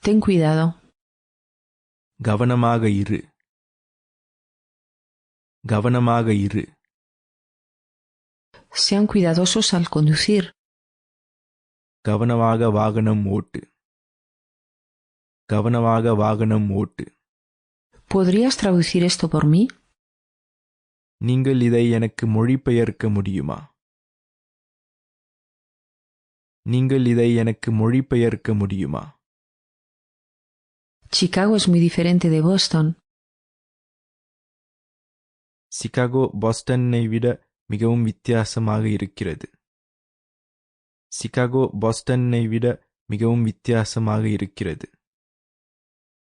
Ten cuidado. கவனமாக இரு. கவனமாக இரு. Sean cuidadosos al conducir. கவனமாக வாகனம் ஓட்டு. கவனமாக வாகனம் ஓட்டு. ¿Podrías traducir esto por mí? நீங்கள் இதை எனக்கு மொழிபெயர்க்க முடியுமா? நீங்கள் இதை எனக்கு மொழிபெயர்க்க முடியுமா? Chicago es muy diferente de Boston. Chicago பாஸ்டனை விட மிகவும் வித்தியாசமாக இருக்கிறது. சிகாகோ பாஸ்டனை விட மிகவும் வித்தியாசமாக இருக்கிறது.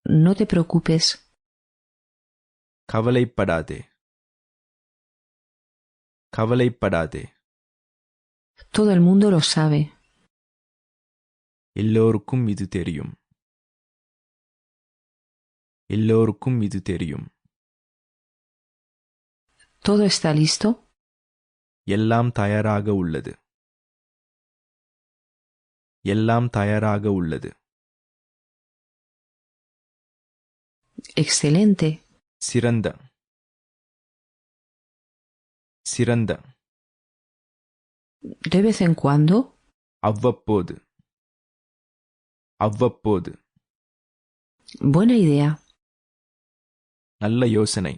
No te preocupes. கவலைப்படாதே. கவலைப்படாதே. Todo el mundo lo sabe. எல்லோருக்கும் இது தெரியும். எல்லோருக்கும் இது தெரியும். ¿Todo está listo? எல்லாம் தயாராக உள்ளது. எல்லாம் தயாராக உள்ளது. Excelente. சிறந்த. சிறந்த. ¿De vez en cuando? அவ்வப்போது. அவ்வப்போது. Buena idea. நல்ல யோசனை.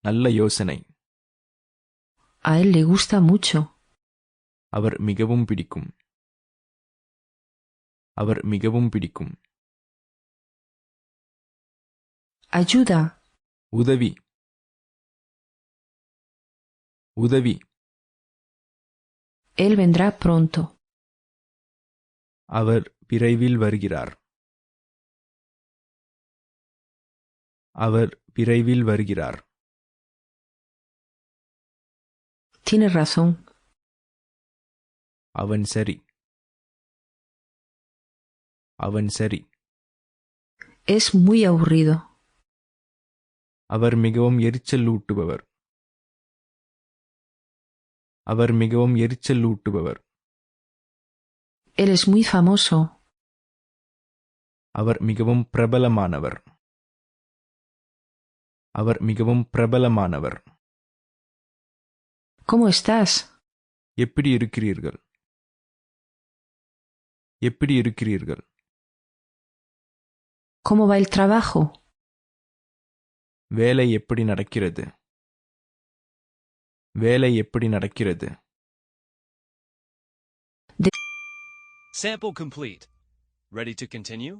நல்ல யோசனை. A él le gusta mucho. அவர் மிகவும் பிடிக்கும். அவர் மிகவும் பிடிக்கும். Ayuda. உதவி. உதவி. Él vendrá pronto. அவர் விரைவில் வருகிறார். அவர் விரைவில் வருகிறார். Tienes razón. அவன் சரி. அவன் சரி. Es muy aburrido. அவர் மிகவும் எரிச்சலூட்டுபவர். அவர் மிகவும் எரிச்சலூட்டுபவர். Él es muy famoso. அவர் மிகவும் பிரபலமானவர். அவர் மிகவும் பிரபலமானவர். ¿Cómo estás? எப்படி இருக்கிறீர்கள்? எப்படி இருக்கிறீர்கள்? ¿Cómo va el trabajo? வேலை எப்படி நடக்கிறது? வேலை எப்படி நடக்கிறது? Sample complete. Ready to continue?